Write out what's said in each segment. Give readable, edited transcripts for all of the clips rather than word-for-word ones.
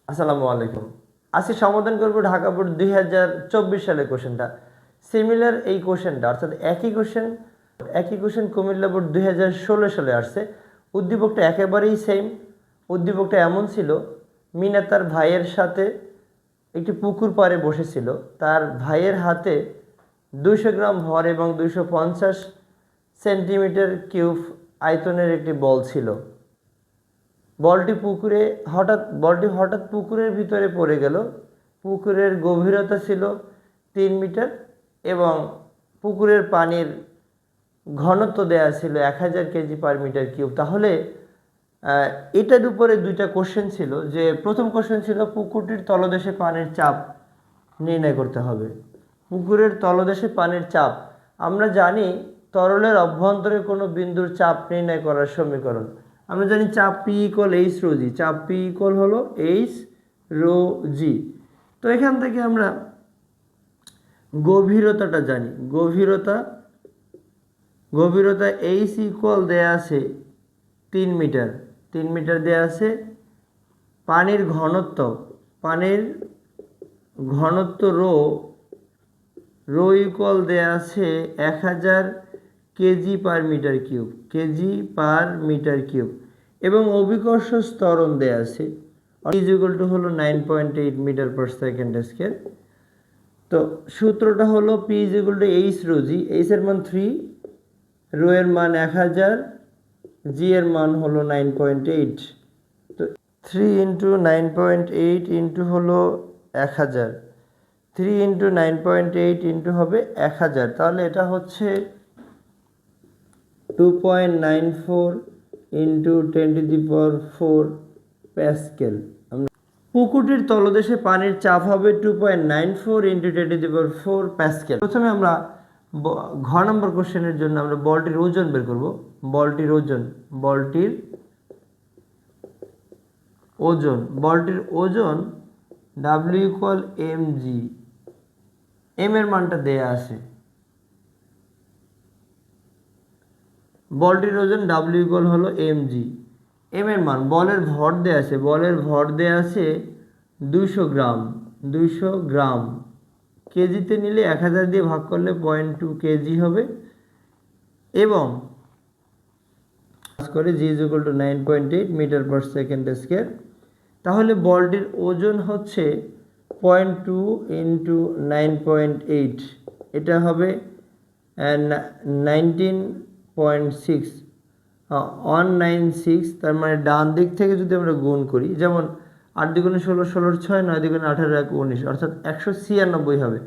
আসসালামু আলাইকুম। আজকে সমাধান করব ঢাকা বোর্ড 2024 সালের কোশ্চেনটা। সিমিলার এই কোশ্চেনটা অর্থাৎ একই কোশ্চেন কুমিল্লা বোর্ড 2016 সালে আসছে। উদ্দীপকটা একেবারেই সেম। উদ্দীপকটা এমন ছিল, মিনা তার ভাইয়ের সাথে একটি পুকুর পাড়ে বসেছিল। তার ভাইয়ের হাতে 200 গ্রাম ভর এবং 250 সেন্টিমিটার কিউব আয়তনের একটি বল ছিল। বলটি হঠাৎ পুকুরের ভিতরে পড়ে গেল। পুকুরের গভীরতা ছিল 3 মিটার এবং পুকুরের পানির ঘনত্ব দেয়া ছিল 1000 কেজি পার মিটার কিউব। তাহলে এটার উপরে দুইটা কোশ্চেন ছিল। যে প্রথম কোশ্চেন ছিল পুকুরটির তলদেশে পানির চাপ নির্ণয় করতে হবে। পুকুরের তলদেশে পানির চাপ, আমরা জানি তরলের অভ্যন্তরে কোনো বিন্দুর চাপ নির্ণয় করার সমীকরণ। আমরা জানি চাপ পি ইকুয়াল এইচ রো জি। চাপ পি ইকুয়াল হলো এইচ রো জি। তো এখান থেকে আমরা গভীরতাটা জানি। গভীরতা এইচ ইকুয়াল দেয়া আছে 3 মিটার। 3 মিটার দেয়া আছে। পানির ঘনত্ব রো ইকুয়াল দেয়া আছে 1000 কেজি পার মিটার কিউব এবং অভিকর্ষ ত্বরণ দেয়া আছে ইজ ইকুয়াল টু হলো 9.8 মিটার পার সেকেন্ড স্কয়ার। তো সূত্রটা হলো P is equal to H rho G. H এর মান 3, রো এর মান 1000, জি এর মান হলো 9.8। তো 3 ইন্টু 9.8 ইন্টু হলো 1000, 3 ইন্টু 9.8 ইন্টু হবে 1000। তাহলে এটা হচ্ছে 2.94 ইন্টু 10⁴ প্যাসকেল। পুকুরটির তলদেশে পানির চাপ হবে 2.94 ইন্টু 10⁴ প্যাসকেল। প্রথমে আমরা ঘ নম্বর কোশ্চেনের জন্য আমরা বলটির ওজন বের করব। বলটির ওজন W equal M G. M এর মানটা দেয়া আছে। বলটির ওজন ডাব্লিউ ইকুয়াল হলো এম জি। এম এর মান, বলের ভর দেয়া আছে 200 গ্রাম। কেজিতে নিলে 1000 দিয়ে ভাগ করলে 0.2 কেজি হবে এবং করে g is equal to 9.8 metre per second square. তাহলে বলটির ওজন হচ্ছে 0.2 ইন্টু 9.8, এটা হবে 19.6, 196। তার মানে ডান দিক থেকে যদি আমরা গুণ করি, যেমন 8 দ্বিগুণে 16, 16 6, 9 দ্বিগুণে 18, 1 19, অর্থাৎ 196 হবে।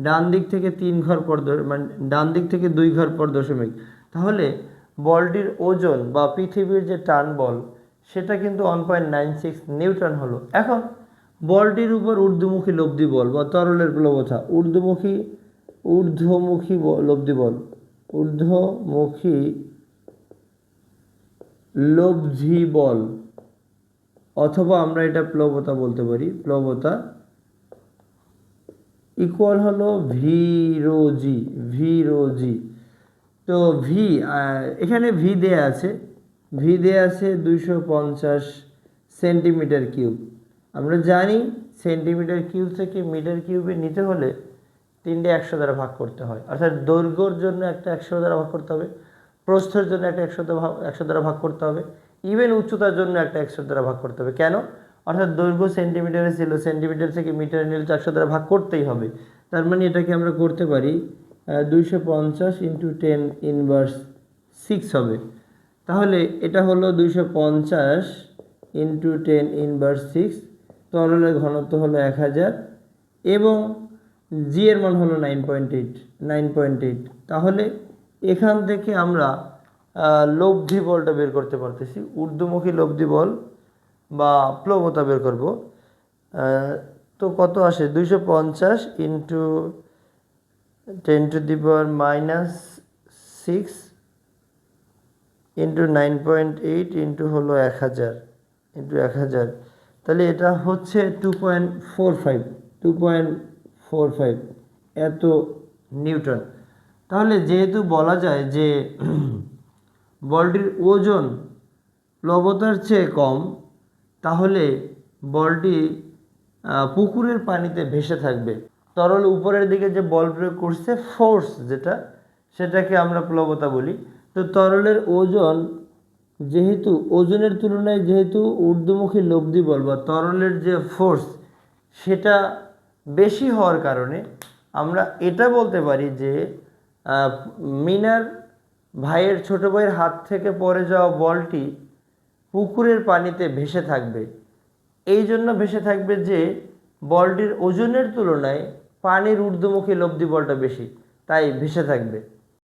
ডান দিক থেকে 3 ঘর পর মানে ডান দিক থেকে 2 ঘর পর দশমিক। তাহলে বলটির ওজন বা পৃথিবীর যে টান বল সেটা কিন্তু 1.96 নিউটন হলো। এখন বলটির উপর ঊর্ধ্বমুখী লব্ধি বল বা তরলের প্লবতা, ঊর্ধ্বমুখী লব্ধি বল, অথবা আমরা এটা প্লবতা বলতে পারি। প্লবতা ইকুয়াল হলো ভি রো জি। তো এখানে ভি দেয়া আছে 250 সেন্টিমিটার কিউব। আমরা জানি সেন্টিমিটার কিউব থেকে মিটার কিউবে নিতে হলে 3টে 100 দ্বারা ভাগ করতে হয়। অর্থাৎ দৈর্ঘ্যর জন্য একটা 100 দ্বারা ভাগ করতে হবে, প্রস্থের জন্য একটা 100 দ্বারা ভাগ করতে হবে, ইভেন উচ্চতার জন্য একটা 100 দ্বারা ভাগ করতে হবে। কেন? অর্থাৎ দৈর্ঘ্য সেন্টিমিটারে ছিল, সেন্টিমিটার থেকে মিটারে নিলে 100 দ্বারা ভাগ করতেই হবে। তার মানে এটাকে আমরা করতে পারি 250 ইন্টু 10⁻6 হবে। তাহলে এটা হলো 250 ইন্টু 10⁻6। তরলের ঘনত্ব হলো 1000 এবং জি এর মান হলো 9.8। তাহলে এখান থেকে আমরা লব্ধি বলটা বের করতে পারতেছি। ঊর্ধ্বমুখী লব্ধি বল বা প্লবতা বের করব। তো কত আসে? 250 ইন্টু 10⁻6 ইন্টু 9.8 ইন্টু হলো 1000। তাহলে এটা হচ্ছে 2.45 এত নিউটন। তাহলে যেহেতু বলা যায় যে বলটির ওজন প্লবতার চেয়ে কম, তাহলে বলটি পুকুরের পানিতে ভেসে থাকবে। তরল উপরের দিকে যে বল প্রয়োগ করছে ফোর্স যেটা, সেটাকে আমরা প্লবতা বলি। তো তরলের ওজন যেহেতু ওজনের তুলনায় যেহেতু ঊর্ধ্বমুখী লব্ধি বল বা তরলের যে ফোর্স সেটা বেশি হওয়ার কারণে আমরা এটা বলতে পারি যে মিনার ভাইয়ের ছোট ভাইয়ের হাত থেকে পড়ে যাওয়া বলটি পুকুরের পানিতে ভেসে থাকবে। এই জন্য ভেসে থাকবে যে বলটির ওজনের তুলনায় পানির ঊর্ধ্বমুখী লব্ধি বলটা বেশি, তাই ভেসে থাকবে।